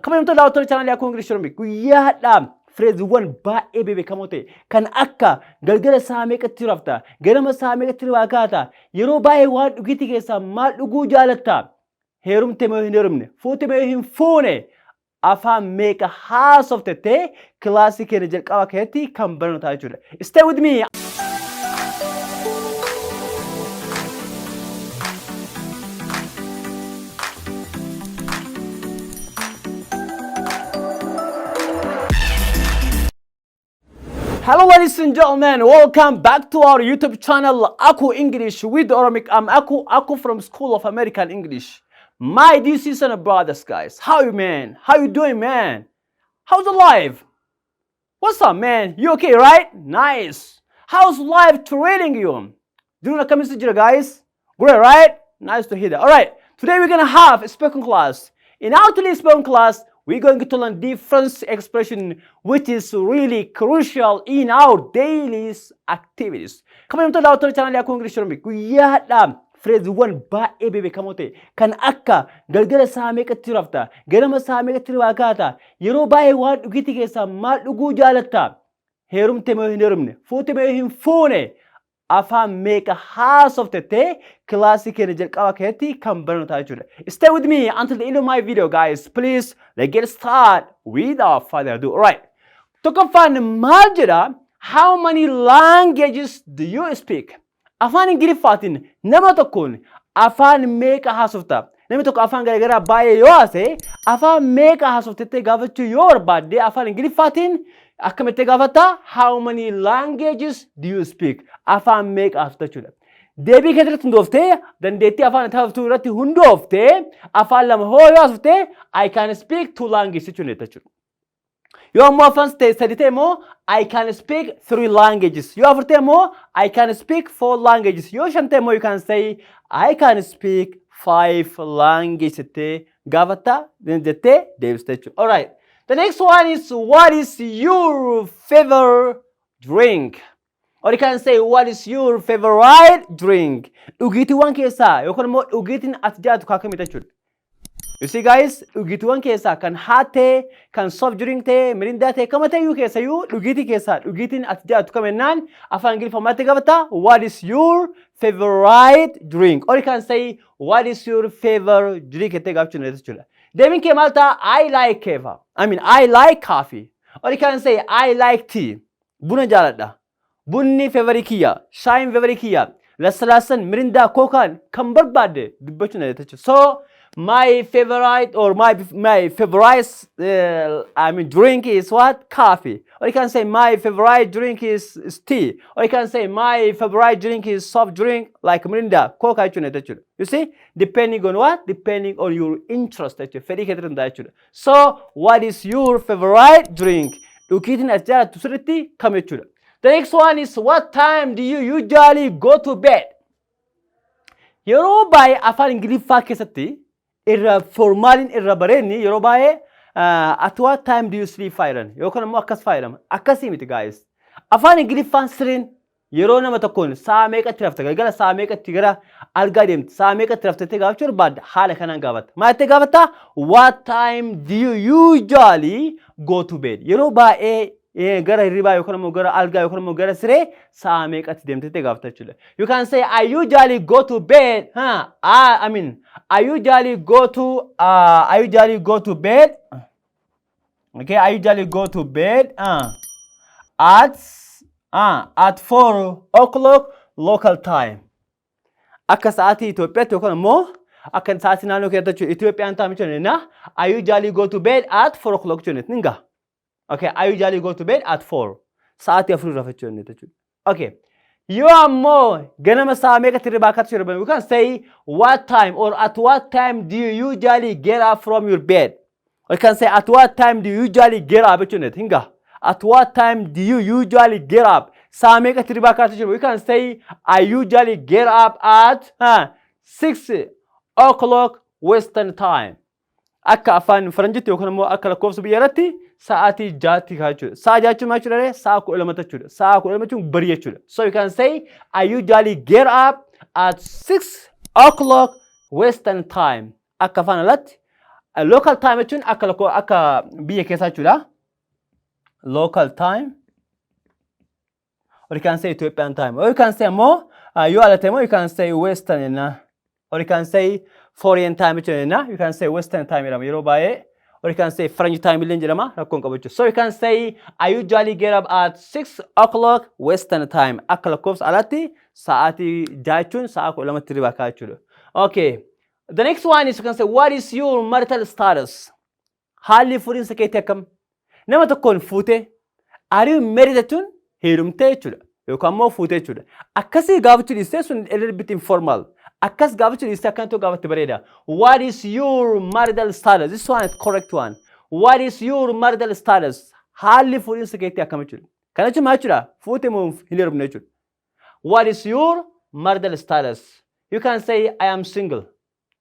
kabajamtoota daawwattoota chaanaalii Akkoo Ingilish Oromic guyyaadhaan fireeziiwwan baay'ee beekamoo ta'e kan akka galgala saa meeqatti rafta, ganama saa meeqatti kaata, yeroo baay'ee waan dhugiitii keessaa maal dhuguu jaalatta, heerumte moo hin heerumne, fuute moo hin fuune, afaan meeqa haasofte ta'e kilaasii keenya jalqaba keessatti kan barnootaa jechuudha. Stay with me. Hello ladies and gentlemen, welcome back to our YouTube channel Aku English with Oromic. I'm Aku from School of American English. My dear sisters and brothers, guys, how you man? How you doing, man? How's the life? What's up, man? You okay, right? Nice. How's life treating you? Do you know the guys? Great, right? Nice to hear that. All right, today we're gonna have a spoken class. In our today's spoken class, we're going to learn different expression which is really crucial in our daily activities. Kabajamtoota daawwattoota chaanaalii Akkoo Ingilish Oromic guyyaadhaan fireeziiwwan baay'ee beekamoo ta'e kan akka galgala saa meeqatti rafta, ganama saa meeqatti kaata, yeroo baay'ee waan dhugiitii keessaa maal dhuguu jaalatta, heerumte moo hin heerumne, fuute moo hin fuune, afaan meeqa haasofte ta'e kilaasii keenya jalqaba keessatti kan barnootaa jechuudha. Stay with me until the end of my video, guys. Please, let's get started without further ado. All right. Tokkoffaan maal jedha? How many languages do you speak? Afaan Ingiliffaatiin nama tokkoon afaan meeqa haasofta? Namni tokko afaan garaagaraa baay'ee yoo haasa'e afaan meeqa haasofte gaafachuu yoo barbaadde afaan Ingiliffaatiin akkamitti gaafata? How many languages do you speak? Afaan meeqa haasofta jechuudha. Deebii keessatti hundooftee dandeettii afaan taaftuu irratti hundooftee afaan lama hoo yoo haasofte I can speak two languages jechuudha. Yoo ammoo afaan sadii ta'e immoo I can speak three languages. Yoo afur ta'e immoo I can speak four languages. Yoo shan ta'e immoo you can say I can speak five languages jettee gaafata jettee deebiste jechuudha. All right. The next one is what is your favorite drink? Or you can say what is your favorite drink? Dhugiitiiwwan keessaa yookaan immoo dhugiitiin ati jaallatu kakkamii jechuudha. You see guys, dhugiitiiwwan keessaa kan haatee, kan soft drink ta'e, mirindaa ta'e kama ta'e keessayyuu dhugiitii keessaa dhugiitiin ati jaallatu kamennaan afaan Ingiliffaa gaafata what is your favorite drink? Or you can say what is your favorite drink jettee gaafachuu jechuudha. Deebiin kee maal ta'a? I like keffa. I like coffee. Or you can say I like tea. Buna jaaladha. Bunni favorite kiyya. Shaayin favorite kiyya. Laslaasan mirindaa kookaan kan barbaadde dubbachuu jechuudha. So my favorite or my favorite drink is what? Coffee. Or you can say my favorite drink is tea. Or you can say my favorite drink is soft drink like mirinda. Coke jechuudha. You see? Depending on what? Depending on your interest jechuudha. So what is your favorite drink? Dhugiitiin ati jaallattu sirriitti kam jechuudha. The next one is what time do you usually go to bed? Yeroo baay'ee afaan Ingiliffaa keessatti irra formaalin irra bareenni yeroo baay'ee at what time do you sleep fayyadan yookaan immoo akkas fayyadama. Akkasii miti guys. Afaan Ingiliffaan sirriin yeroo nama tokkoon saa meeqatti rafta galgala saa meeqatti gara algaa deemti saa meeqatti raftettee gaafachuu barbaadda haala kanaan gaafata. Maal jettee gaafata? What time do you usually go to bed? Yeroo baay'ee gara hirribaa yookaan immoo gara algaa yookaan immoo gara siree saa meeqatti deemtettee gaafata jechuudha. You can say I usually go to bed. I usually go to bed. Okay, I usually go to bed at 4 o'clock local time. Akka sa'aatii Itoophiyaatti yookaan immoo akka sa'aatii naannoo keessatti jechuudha. Itoophiyaan taa'ame jechuudha. I usually go to bed at 4 o'clock jechuudha. Ninga. Okay, I usually go to bed at 4. Sa'aatii 4 rafachuu jechuudha. Okay. You are more ganama saa meeqatti hirribaa kaatu jechuudha. You can say what time or at what time do you usually get up from your bed? Or you can say at what time do you usually get up jechuudha. Hinga. At what time do you usually get up? Saa meeqatti hirribaa kaatu jechuudha. You can say I usually get up at 6 o'clock Western time. Akka afaan Faranjiitti yookaan immoo akka lakkoofsa biyya irratti sa'aatii jaatti jechuudha. Sa'a jechuun maal jechuudha? Sa'a 12 jechuudha. Sa'a 12 jechuun barii jechuudha. So you can say I usually get up at 6 o'clock Western time. Akka afaan alatti local time jechuun akka biyya keessaa jechuudha. Local time. Or you can say Ethiopian time. Or you can say more. You are the time. You can say Western. Or you can say foreign time. You can say Western time. Or you can say French time. So you can say I usually get up at 6 o'clock Western time. Akalakos alati saati jachun saako lamatri bakachulu. Okay. The next one is you can say what is your marital status? Hali furin sakete kam. Nama tokkon fute. Are you married to? Heerumtee jechuudha yookaan immoo fuutee jechuudha. Akkasii gaafachuu dhiistee sun a little bit informal. Akkas gaafachuu dhiistee akkanatti gaafatti bareeda. What is your marital status? This one is correct one. What is your marital status? Haalli fuudhinsa keetti akkam jechuudha. Kana jechuun maal jechuudha? Fuutee moo hin heerumne jechuudha. What is your marital status? You can say I am single.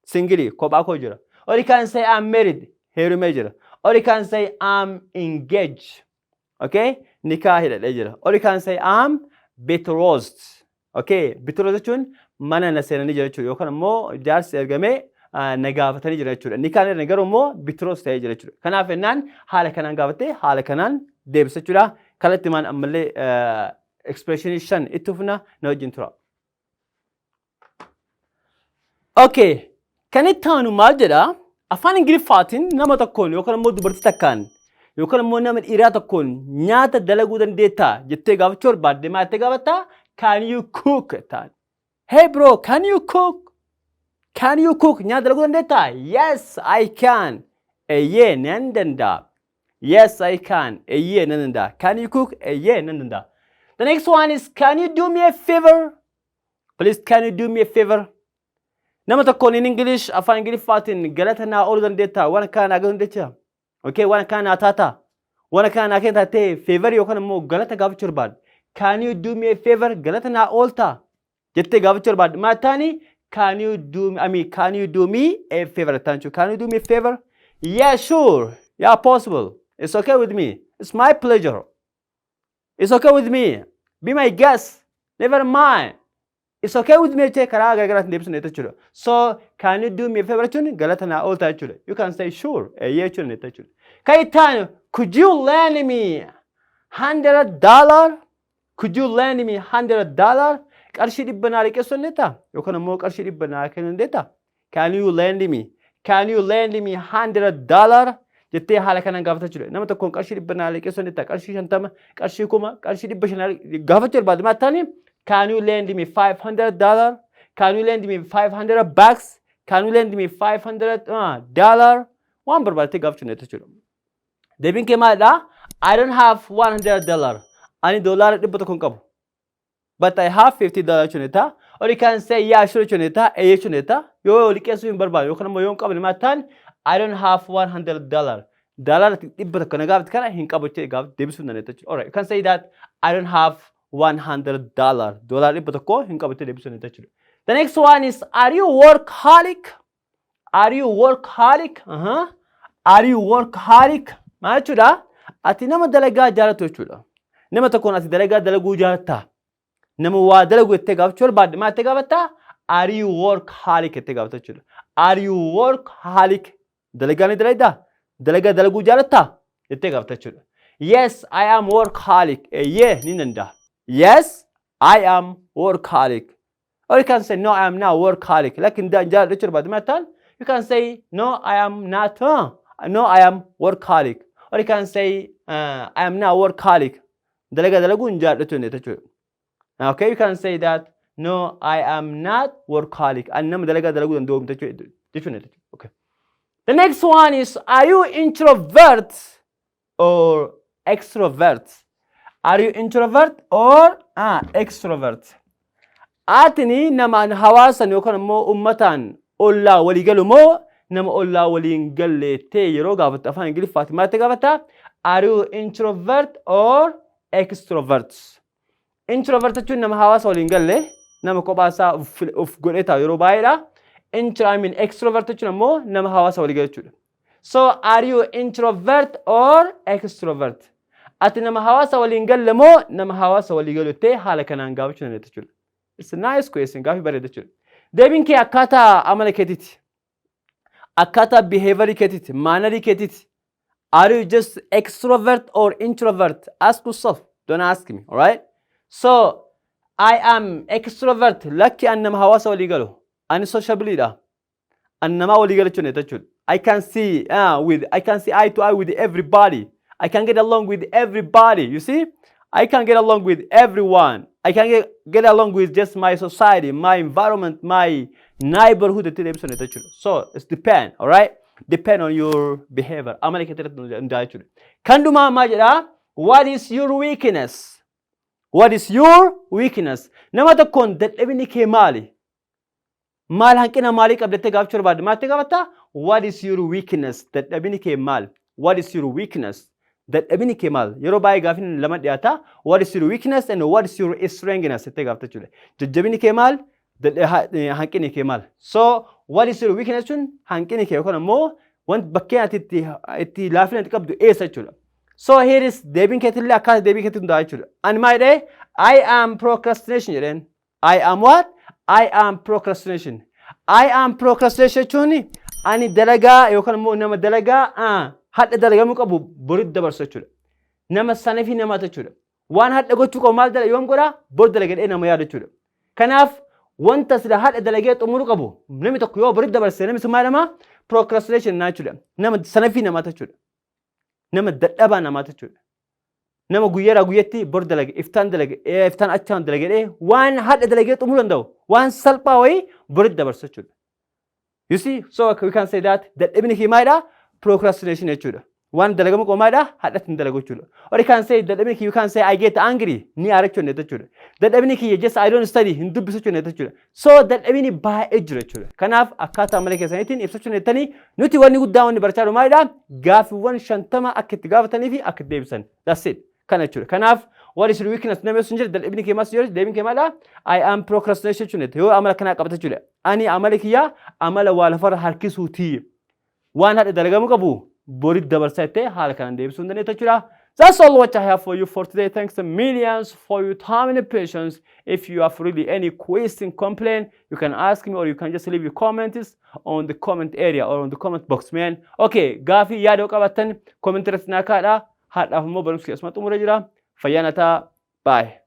Single kophaa koo jira. Or you can say I am married. Heerumee jira. Or you can say I am engaged. Okay? Nikah hidhatee jira. Or you can say I'm betrothed. Okay? Betrothed jechuun mana na seenanii jira jechuudha. Yookaan immoo jaarsi ergamee na gaafatanii jira jechuudha. Nikaan irra garuu immoo betrothed ta'ee jira jechuudha. Kanaaf jennaan haala kanaan gaafattee haala kanaan deebisa jechuudha. Kalatti maan ammallee expressionii 5 itti fufna na wajjin tura. Okay. Kan itti aanu maal jedha? Afaan Ingiliffaatiin nama tokkoon yookaan immoo dubartii takkaan yookaan immoo nama dhiiraa tokkoon nyaata dalaguu dandeettaa jettee gaafachuu barbaadde maal jettee gaafatta? Can you cook? Hey bro, can you cook? Can you cook? Nyaata dalaguu dandeettaa? Yes, I can. Eeyyee nan danda'a. Yes, I can. Eeyyee nan danda'a. Can you cook? Eeyyee nan danda'a. The next one is can you do me a favor? Please, can you do me a favor? Nama tokkoon in English afaan Ingiliffaatiin galata naa ooluu dandeettaa? Waan kana naa galuu dandeettaa? Okay, waan kana tata. Waan kana kenta te favor yookaan immoo galata gaafachuu barbaadu. Can you do me a favor? Galata naa ooltaa jettee gaafachuu barbaadu. Maataani can you do me a favor? Tanchu, can you do me a favor? Yeah, sure. Yeah, possible. It's okay with me. It's my pleasure. It's okay with me. Be my guest. Never mind. It's okay with me to karaa gargaraatti deebisuu ni jechuudha. So, can you do me a favor jechuun galata naa ooltaa jechuudha. You can say sure. Eeyyee jechuudha ni jechuudha. Kaitaan, could you lend me $100? Could you lend me $100? Qarshii dhibba naa liqeessuu ni dandeettaa? Yookaan immoo qarshii dhibba naa kennuu ni dandeettaa? Can you lend me? Can you lend me $100? jettee haala kanaan gaafata jechuudha. Nama tokkoon qarshii dhibba naa liqeessuu ni dandeettaa? Qarshii 50, qarshii 1000, qarshii 500 gaafachuu barbaadu maataani? Can you lend me $500? Can you lend me $500? Can you lend me $500? Waan barbaadde gaafachuu ni jechuudha. Deebiin kee maalidha? I don't have $100. Ani doolaara dhibba tokko hin qabu. But I have $50 jechuudha. Or you can say yeah sure jechuudha. Eeyyee jechuudha. Yoo liqeessuu hin barbaadu yookaan immoo yoo hin qabne maataan I don't have $100. Doolaara dhibba tokko na gaafate kana hin qabu jechuudha deebisuu ni dandeetta jechuudha. Alright, you can say that I don't have $100. Doolaara dhibba tokko hin qabu jechuudha deebisuu ni dandeetta jechuudha. The next one is are you workaholic? Are you workaholic? Are you workaholic? Maal jechuudha? Ati nama dalagaa jaalatu jechuudha. Nama tokkoon ati dalagaa dalaguu jaalatta. Nama waa dalagu jettee gaafachuu barbaadde maal jettee gaafatta? Are you workaholic jettee gaafata jechuudha. Are you workaholic? Dalagaa ni dalagdaa? Dalagaa dalaguu jaalatta? jettee gaafata jechuudha. Yes, I am workaholic. Eeyyee ni danda'a. Yes, I am workaholic. Or you can say no, I am not workaholic. Lakin jaalladhu jechuudha barbaadde maal ta'an? You can say no, I am not. No, I am workaholic. Or you can say I am not workaholic. Dalagaa dalaguu hin jaalladhu jechuudha. Okay, you can say that no, I am not workaholic. And nama dalagaa dalaguu danda'u jechuudha. Okay. The next one is are you introvert or extrovert? Are you introvert or extrovert? Atini nama hawaasan yookaan immoo ummataan ollaa walii galu moo nama ollaa waliin galle ta'e yeroo gaafatte afaan Ingiliffaatti maal ta'e gaafata? Are you introvert or extrovert? Introvert jechuun nama hawaasa waliin galle nama kophaasaa of godhee taa'u yeroo baay'eedha. Extrovert jechuun ammoo nama hawaasa walii galu jechuudha. So are you introvert or extrovert? Ati nama hawaasa waliin galle moo nama hawaasa walii galu ta'e haala kanaan gaafachuu dandeetta jechuudha. It's a nice question. Gaafii bareeda jechuudha. Deebiin kee akkaataa amala keetiiti. akkaataa behavior keetiiti, mannerii keetiiti. Are you just extrovert or introvert? Ask yourself. Don't ask me, all right? So, I am extrovert. Lucky an nama hawaasa walii galu. Ani sociably dha. An nama walii galachuu ne jechuudha. I can see eye to eye with everybody. I can get along with everybody. You see? I can get along with everyone. I can get along with just my society, my environment, my neighborhood. So it's depend, all right? Depend on your behavior. Kanduma majra, what is your weakness? What is your weakness? Namata kon that ebini ke mali. Mal hankina malik abdete gavchur bad. Mate gavata, what is your weakness? That ebini ke mal. What is your weakness? That ebini ke mal. Yero bai gafin lamat diata. What is your weakness and what is your strengthness? Te gavta chule. Jabini ke mal. That hankini ke mal. So what is your weakness? Hankini ke okona mo. Want bakke ati lafin ati kabdu esa chula. So here is Debin Ketilla, Akas Debi Ketum Daichul. And my day, I am procrastination. I am what? I am procrastination. I am procrastination chuni. Ani delaga, Yokan Nama delaga, had the delegamuka burid the versachul. Nama Sanafi Namatachul. One had to go to Komal de Yongora, board delegate in a Mayadachul. Kanaf, one tas the hat delegate Umurukabu. Nemitoku, burid the versanemis Madama, procrastination natural. Nama Sanafi Namatachul. Nama dadaba namata chudha. Nama guyera guyetti bor dalag iftan achan dalagade one had delegate umulando one salphaa way borid dabarsa chudha. You see, so we can say that ibn himaida procrastination chudha. One dalagamu komada hadatin dalagu chudha. Or you can say that ibn you can say I get angry ni arakcho neta chudha. That ibn just I don't study hindu bisu neta chudha. So that ibn ba ejra chudha. Kanaf akata malike sanitin if such netani nuti wani gudda wani barcharo maida gafi one shantama akit gavatani fi akit debsan. That's it. Kana chudha. Kanaf what is your weakness? Name messenger that ibn kemas yours devin kemada I am procrastination chudha. Yo amala kana qabata chudha. Ani amalikiya amala walafar harkisuti. One had dalagamu kabu. Borid dabarsate halkan debsun dane tachura. That's all what I have for you for today. Thanks a millions for your time and patience. If you have really any question, complaint, you can ask me or you can just leave your comments on the comment area or on the comment box, man. Okay, gafi yado kabatan comment resna kada hat af mo barus asmatu murajira fayanata. Bye.